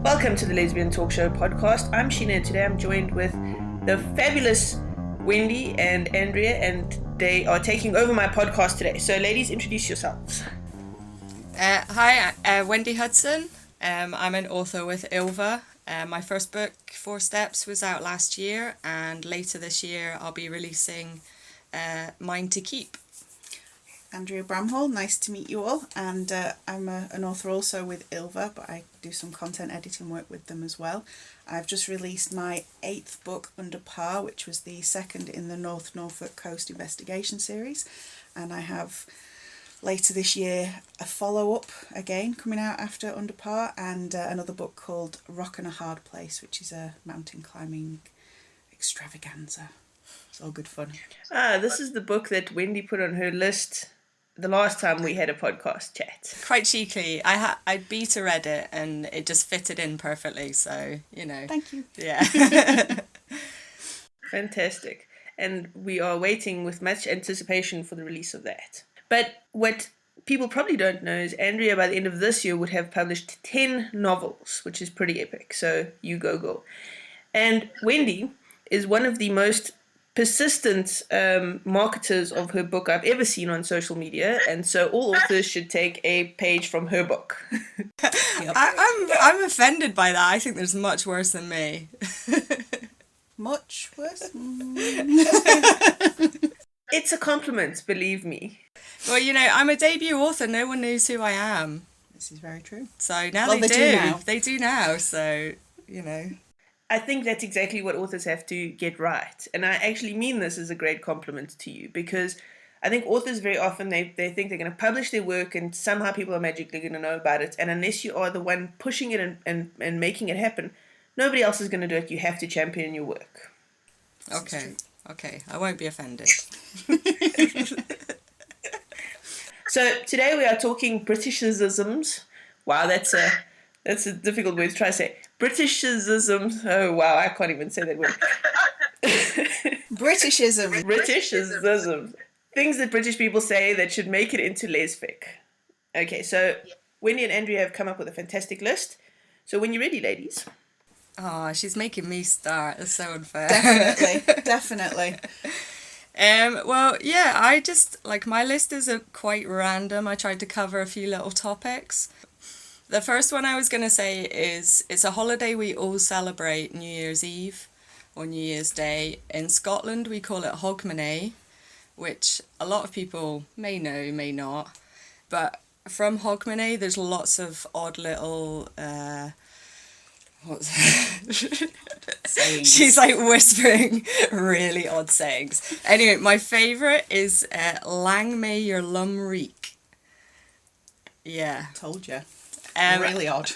Welcome to the Lesbian Talk Show podcast. I'm Sheena and today I'm joined with the fabulous Wendy and Andrea, and they are taking over my podcast today. So ladies, introduce yourselves. Hi, Wendy Hudson. I'm an author with Ilva. My first book, 4 Steps, was out last year, and later this year I'll be releasing Mine to Keep. Andrea Bramhall, nice to meet you all, and I'm an author also with Ilva, but I do some content editing work with them as well. I've just released my 8th book, Under Par, which was the second in the North Norfolk Coast investigation series, and I have later this year a follow-up again coming out after Under Par, and another book called Rock and a Hard Place, which is a mountain climbing extravaganza. It's all good fun. This is the book that Wendy put on her list the last time we had a podcast chat. Quite cheekily, I beta read it and it just fitted in perfectly, so, you know. Thank you. Yeah. Fantastic. And we are waiting with much anticipation for the release of that. But what people probably don't know is Andrea, by the end of this year, would have published 10 novels, which is pretty epic. So you go, girl. And Wendy is one of the most persistent marketers of her book I've ever seen on social media, and so all authors should take a page from her book. I'm offended by that. I think there's much worse than me. Much worse? It's a compliment, believe me. Well, you know, I'm a debut author. No one knows who I am. This is very true. So now Well, they do now. They do now, so, you know. I think that's exactly what authors have to get right. And I actually mean this as a great compliment to you, because I think authors very often, they think they're going to publish their work and somehow people are magically going to know about it. And unless you are the one pushing it and making it happen, nobody else is going to do it. You have to champion your work. Okay, I won't be offended. So today we are talking Britishisms. Wow, that's a difficult word to try to say. Britishisms. Oh, wow, I can't even say that word. Britishism. Britishisms. Things that British people say that should make it into Lesfic. Okay, so Wendy and Andrea have come up with a fantastic list. So when you're ready, ladies. Oh, she's making me start. That's so unfair. Definitely. Well, yeah, I just, like, my list is quite random. I tried to cover a few little topics. The first one I was going to say is it's a holiday we all celebrate New Year's Eve or New Year's Day. In Scotland, we call it Hogmanay, which a lot of people may know, may not. But from Hogmanay, there's lots of odd little... Sayings. She's like whispering really odd sayings. Anyway, my favourite is Lang may your lum reek. Yeah. Told you. Really odd.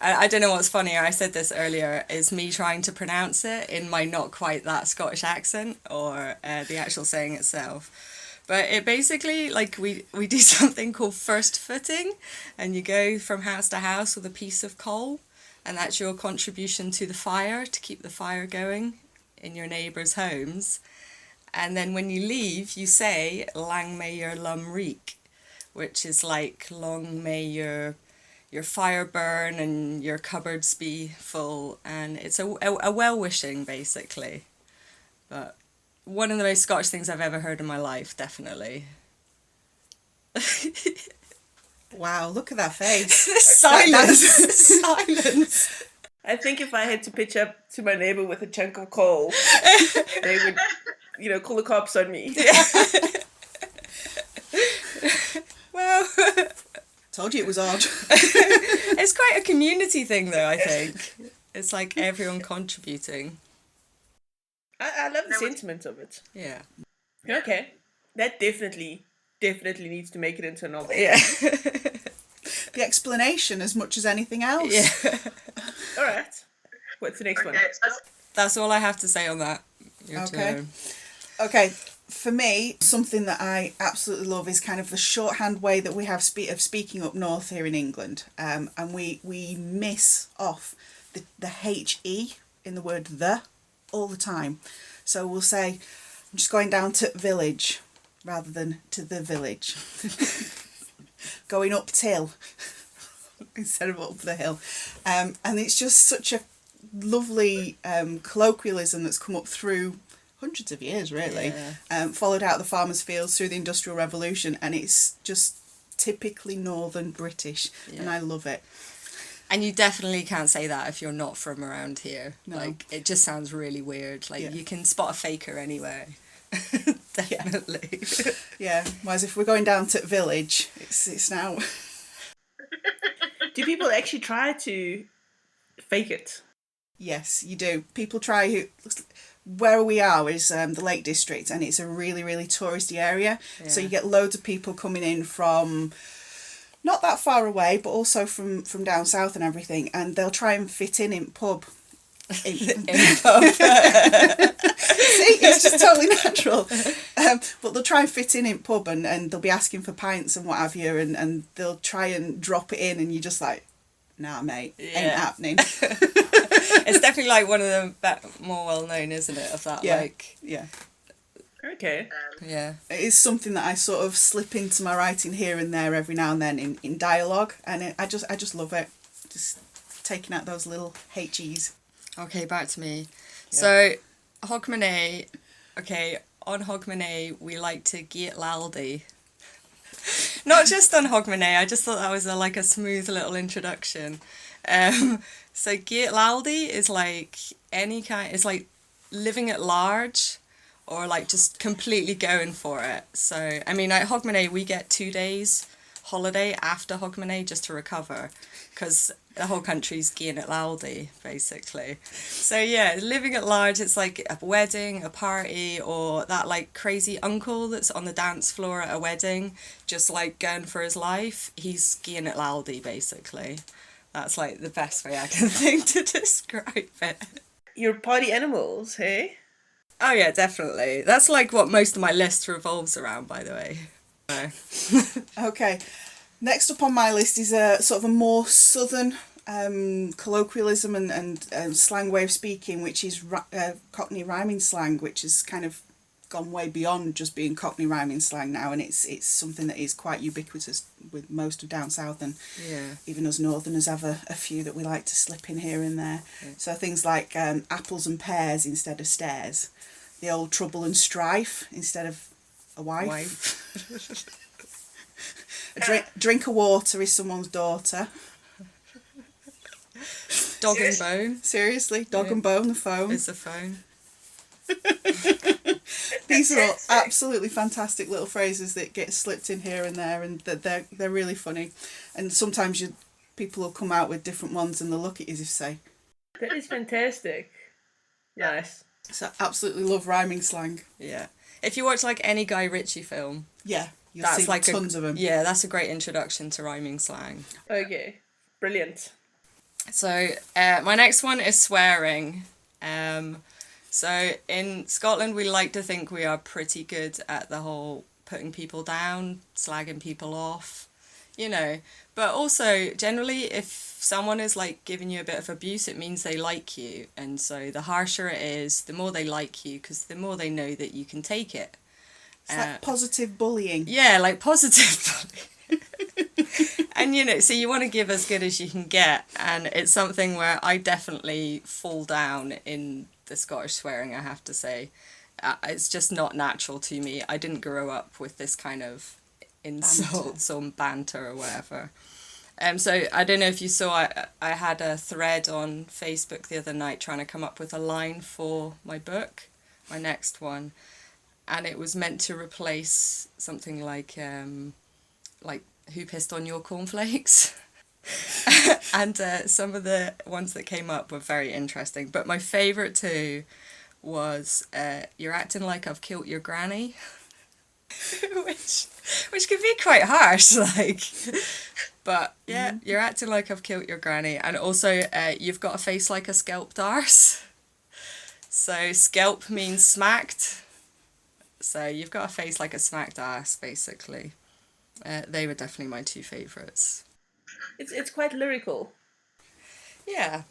I don't know what's funnier, I said this earlier, is me trying to pronounce it in my not quite that Scottish accent, or the actual saying itself. But it basically, like, we do something called first footing, and you go from house to house with a piece of coal, and that's your contribution to the fire, to keep the fire going in your neighbours' homes. And then when you leave, you say, Lang may your lum reek, which is like, long may your fire burn and your cupboards be full, and it's a well-wishing, basically. But one of the most Scottish things I've ever heard in my life, definitely. Wow, look at that face. Silence. I think if I had to pitch up to my neighbour with a chunk of coal, they would, call the cops on me. Well... Told you it was odd. It's quite a community thing, though, I think. It's like everyone contributing. I love the sentiment of it. Yeah. Okay. That definitely needs to make it into a novel. Yeah. The explanation as much as anything else. Yeah. All right. What's the next one? That's all I have to say on that. Your Okay. turn. Okay. For me, something that I absolutely love is kind of the shorthand way that we have of speaking up north here in England. And we miss off the HE in the word the all the time. So we'll say, I'm just going down to village rather than to the village. Going up till instead of up the hill. And it's just such a lovely colloquialism that's come up through hundreds of years, really. Followed out the farmers' fields through the Industrial Revolution, and it's just typically Northern British, and I love it. And you definitely can't say that if you're not from around here. No. Like, it just sounds really weird. Like, you can spot a faker anywhere. Definitely. Yeah. Whereas if we're going down to village, it's now. Do people actually try to fake it? Yes, you do. People try. Where we are is the Lake District, and it's a really, really touristy area. Yeah. So you get loads of people coming in from not that far away, but also from down south and everything, and they'll try and fit in pub. In pub. See, it's just totally natural. But they'll try and fit in pub, and they'll be asking for pints and what have you, and they'll try and drop it in, and you're just like, nah, mate, ain't happening. It's definitely like one of the more well known, isn't it? Of that, yeah. Okay. Yeah. It is something that I sort of slip into my writing here and there every now and then in dialogue, and I just love it. Just taking out those little HEs. Okay, back to me. Yeah. So, Hogmanay. Okay, on Hogmanay we like to get laldy. Not just on Hogmanay. I just thought that was a smooth little introduction. So get laldy is like any kind. It's like living at large, or like just completely going for it. So I mean, at Hogmanay we get 2 days holiday after Hogmanay just to recover, because the whole country's geeing at laldy basically. So yeah, living at large, it's like a wedding, a party, or that like crazy uncle that's on the dance floor at a wedding just like going for his life. He's geeing at laldy basically. That's like the best way I can think to describe it. You're party animals, hey? Oh yeah, definitely. That's like what most of my list revolves around, by the way. Okay. Next up on my list is a sort of a more southern colloquialism and slang way of speaking, which is Cockney rhyming slang, which has kind of gone way beyond just being Cockney rhyming slang now, and it's something that is quite ubiquitous with most of down south, and even us northerners have a few that we like to slip in here and there. So things like apples and pears instead of stairs, the old trouble and strife instead of a wife. Drink of water is someone's daughter. Dog and bone. Seriously, dog and bone, the phone. It's a phone. These are all absolutely fantastic little phrases that get slipped in here and there, and that they're really funny. And sometimes people will come out with different ones, and they'll look at you as if say, "That is fantastic." Nice. So I absolutely love rhyming slang. Yeah. If you watch like any Guy Ritchie film, you'll see like tons of them. Yeah, that's a great introduction to rhyming slang. Okay, brilliant. So my next one is swearing. So in Scotland we like to think we are pretty good at the whole putting people down, slagging people off, but also generally if someone is like giving you a bit of abuse, it means they like you, and so the harsher it is, the more they like you, because the more they know that you can take it. It's like positive bullying. Yeah, like positive bullying. And so you want to give as good as you can get, and it's something where I definitely fall down in the Scottish swearing, I have to say. It's just not natural to me. I didn't grow up with this kind of insults or banter or whatever. So I don't know if you saw, I had a thread on Facebook the other night trying to come up with a line for my book, my next one, and it was meant to replace something like who pissed on your cornflakes? And some of the ones that came up were very interesting, but my favourite too was you're acting like I've killed your granny. which can be quite harsh, but yeah, you're acting like I've killed your granny. And also you've got a face like a scalped arse. So scalp means smacked, so you've got a face like a smacked arse basically. They were definitely my two favourites. It's quite lyrical. Yeah.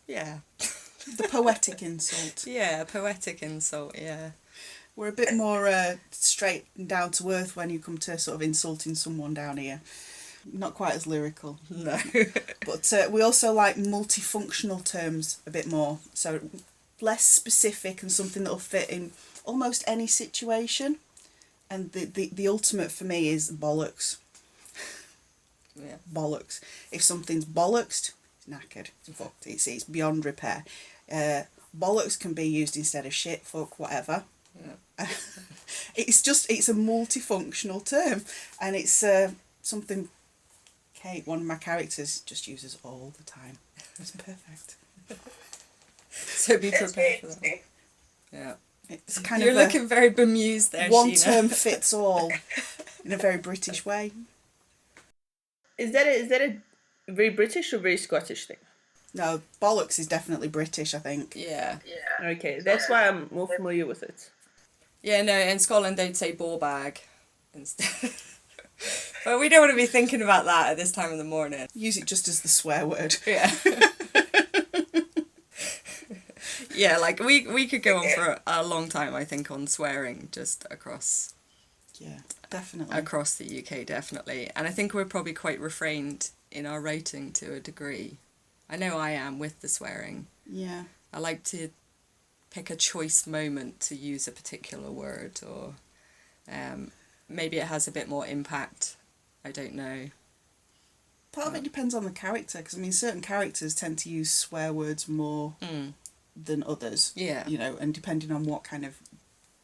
The poetic insult. Yeah, poetic insult, yeah. We're a bit more straight and down to earth when you come to sort of insulting someone down here. not quite as lyrical. No. But we also like multifunctional terms a bit more. So less specific and something that'll fit in almost any situation. And the ultimate for me is bollocks. Yeah. Bollocks. If something's bollocksed, it's knackered. It's fucked. It's beyond repair. Bollocks can be used instead of shit, fuck, whatever. Yeah. It's a multifunctional term, and it's something Kate, one of my characters, just uses all the time. It's perfect. So be prepared for that. Yeah. It's kind You're of looking very bemused there, one Sheena. term fits all in a very British way. Is that a very British or very Scottish thing? No, bollocks is definitely British, I think. Yeah. Okay, that's why I'm more familiar with it. Yeah, no, in Scotland they'd say ball bag instead. But we don't want to be thinking about that at this time of the morning. Use it just as the swear word. Yeah. Yeah, like we could go on for a long time, I think, on swearing just across. Yeah, definitely. Across the UK, definitely. And I think we're probably quite refrained in our writing to a degree. I know I am with the swearing. Yeah. I like to pick a choice moment to use a particular word, or maybe it has a bit more impact. I don't know. Part of it depends on the character, because I mean, certain characters tend to use swear words more than others. Yeah. You know, and depending on what kind of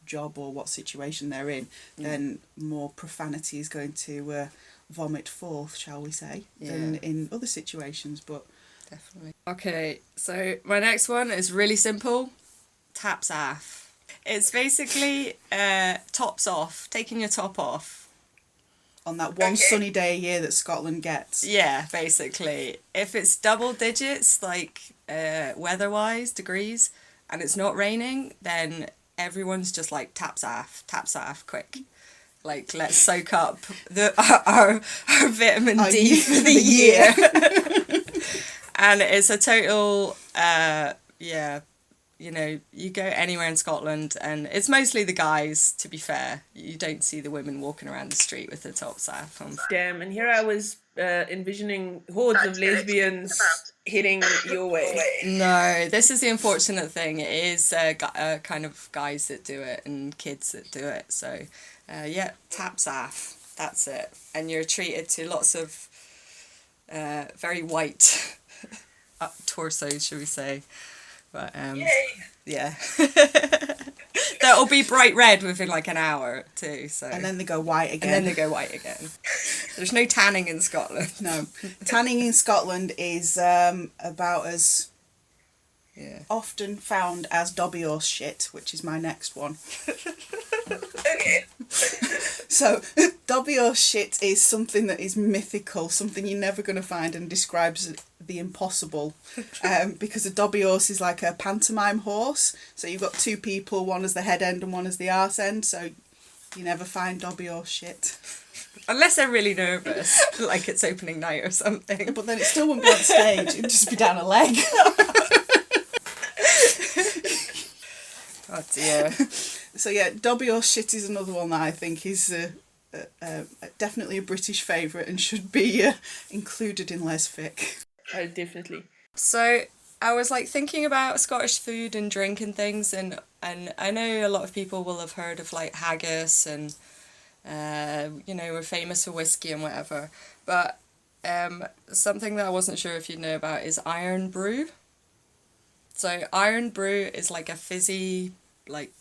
job or what situation they're in, then more profanity is going to vomit forth, shall we say, than in other situations. But definitely. Okay, so my next one is really simple. Taps off. It's basically tops off, taking your top off. on that one sunny day a year that Scotland gets. Yeah, basically. If it's double digits, like weather-wise, degrees, and it's not raining, then everyone's just like taps off, quick. Like, let's soak up our vitamin D for the year. And it's a total, you know, you go anywhere in Scotland and it's mostly the guys, to be fair. You don't see the women walking around the street with their tops off. Damn, and here I was envisioning hordes of lesbians heading your way. No, this is the unfortunate thing. It is kind of guys that do it and kids that do it. So, yeah, taps off. That's it. And you're treated to lots of very white torsos, should we say. But, yeah. That'll be bright red within like an hour too. So. And then they go white again. And then they go white again. There's no tanning in Scotland. No. Tanning in Scotland is about as often found as dobby horse shit, which is my next one. Okay. So, dobby horse shit is something that is mythical, something you're never going to find, and describes the impossible. Because a dobby horse is like a pantomime horse. So you've got two people, one as the head end and one as the arse end. So you never find dobby horse shit. Unless they're really nervous, like it's opening night or something. But then it still wouldn't be on stage, it'd just be down a leg. Oh dear. So yeah, dobby horse shit is another one that I think is definitely a British favourite and should be included in Lesfic. Definitely. So I was like thinking about Scottish food and drink and things, and I know a lot of people will have heard of like haggis and you know, we're famous for whiskey and whatever, but something that I wasn't sure if you'd know about is iron brew. So iron brew is like a fizzy, like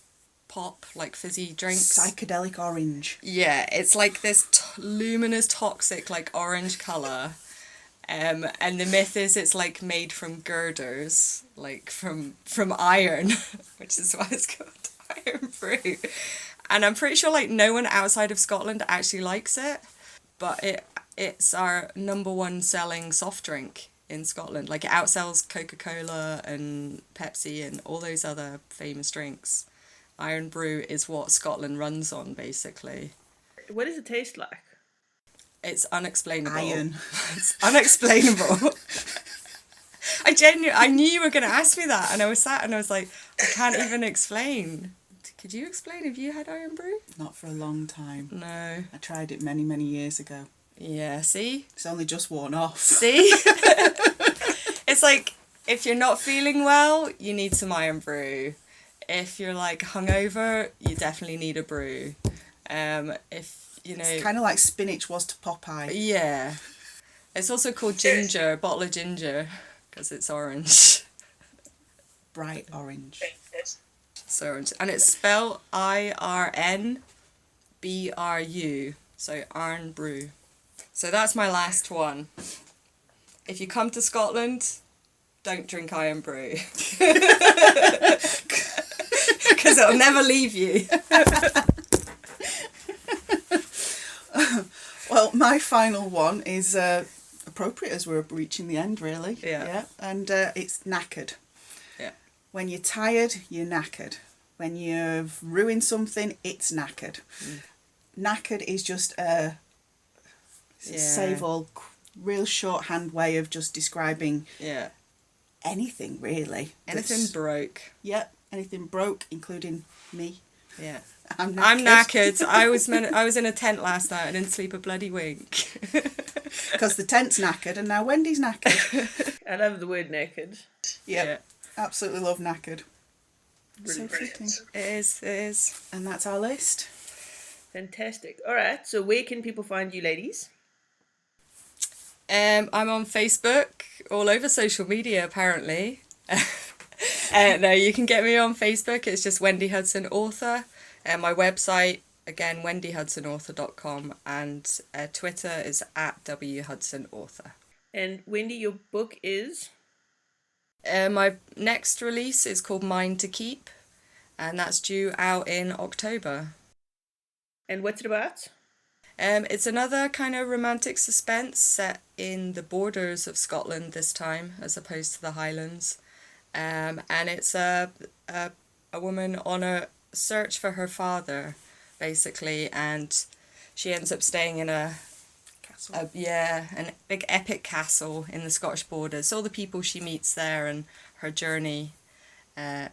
pop, like fizzy drinks. Psychedelic orange. Yeah, it's like this luminous toxic like orange colour. And the myth is it's like made from girders, like from iron, which is why it's called iron brew. And I'm pretty sure like no one outside of Scotland actually likes it, but it's our #1 selling soft drink in Scotland. Like it outsells Coca-Cola and Pepsi and all those other famous drinks. Iron brew is what Scotland runs on, basically. What does it taste like? It's unexplainable. Iron. It's unexplainable. I knew you were going to ask me that, and I was sat and I was like, I can't even explain. Could you explain if you had iron brew? Not for a long time. No. I tried it many, many years ago. Yeah, see? It's only just worn off. See? It's like, if you're not feeling well, you need some iron brew. If you're like hungover, you definitely need a brew. If, you know... It's kind of like spinach was to Popeye. Yeah. It's also called ginger, bottle of ginger, because it's orange. Bright orange. It's orange. And it's spelled IRNBRU. So iron brew. So that's my last one. If you come to Scotland, don't drink iron brew. Because it'll never leave you. Well, my final one is appropriate as we're reaching the end, really. Yeah. And it's knackered. Yeah. When you're tired, you're knackered. When you've ruined something, it's knackered. Knackered is just a save-all, real shorthand way of just describing anything, really. Anything broke. Yeah, anything broke, including me. Yeah. I'm knackered. I was in a tent last night and didn't sleep a bloody wink. Because the tent's knackered and now Wendy's knackered. I love the word naked. Yeah. Absolutely love knackered. Brilliant. So fitting. It is. And that's our list. Fantastic. All right, so where can people find you, ladies? I'm on Facebook, all over social media, apparently. No, you can get me on Facebook. It's just Wendy Hudson Author. And my website, again, wendyhudsonauthor.com. And Twitter is @WHudsonAuthor. And Wendy, your book is? My next release is called Mine to Keep. And that's due out in October. And what's it about? It's another kind of romantic suspense set in the borders of Scotland this time, as opposed to the Highlands. And it's a woman on a search for her father, basically, and she ends up staying in an big epic castle in the Scottish borders. All the people she meets there and her journey to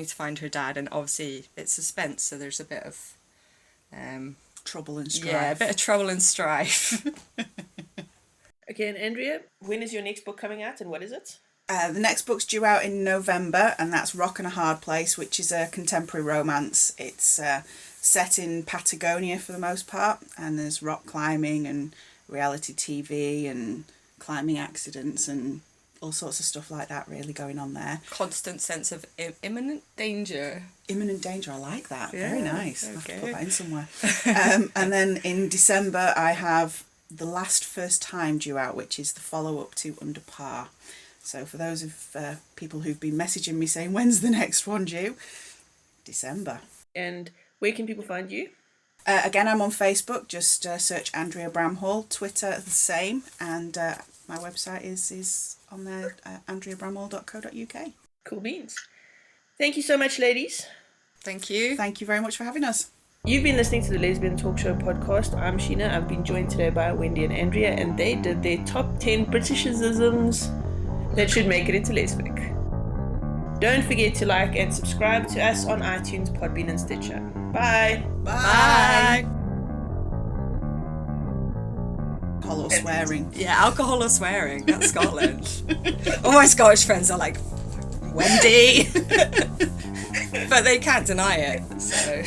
find her dad, and obviously it's suspense, so there's a bit of trouble and strife. Yeah, a bit of trouble and strife. Okay, and Andrea, when is your next book coming out and what is it? The next book's due out in November, and that's Rock and a Hard Place, which is a contemporary romance. It's set in Patagonia for the most part, and there's rock climbing and reality TV and climbing accidents and all sorts of stuff like that really going on there. Constant sense of imminent danger. Imminent danger, I like that. Yeah, very nice. okay. I'll have to put that in somewhere. And then in December I have The Last First Time due out, which is the follow-up to Under Par. So for those of people who've been messaging me saying, when's the next one due? December. And where can people find you? Again, I'm on Facebook. Just search Andrea Bramhall. Twitter, the same. And my website is on there, andreabramhall.co.uk. Cool beans. Thank you so much, ladies. Thank you. Thank you very much for having us. You've been listening to the Lesbian Talk Show podcast. I'm Sheena. I've been joined today by Wendy and Andrea, and they did their top 10 Britishisms that should make it into Lesfic. Don't forget to like and subscribe to us on iTunes, Podbean and Stitcher. Bye. Bye. Alcohol or swearing. Yeah, alcohol or swearing. That's Scotland. All my Scottish friends are like, Wendy! But they can't deny it, so...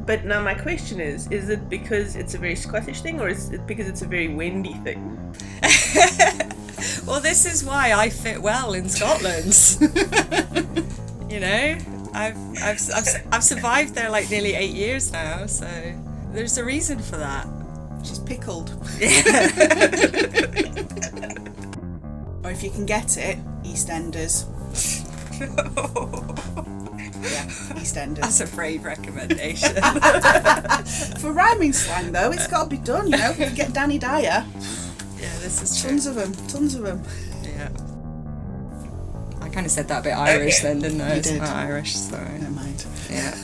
But now my question is it because it's a very Scottish thing, or is it because it's a very Wendy thing? Well, this is why I fit well in Scotland. You know, I've survived there like nearly 8 years now, so there's a reason for that. She's pickled. Or if you can get it, EastEnders. Yeah, EastEnders. That's a brave recommendation. For rhyming slang, though, it's got to be done, you know. You get Danny Dyer. Yeah, this is true. Tons of them. Yeah. I kind of said that a bit Irish then, didn't I? You It's did. not Irish, sorry. Never mind. Yeah.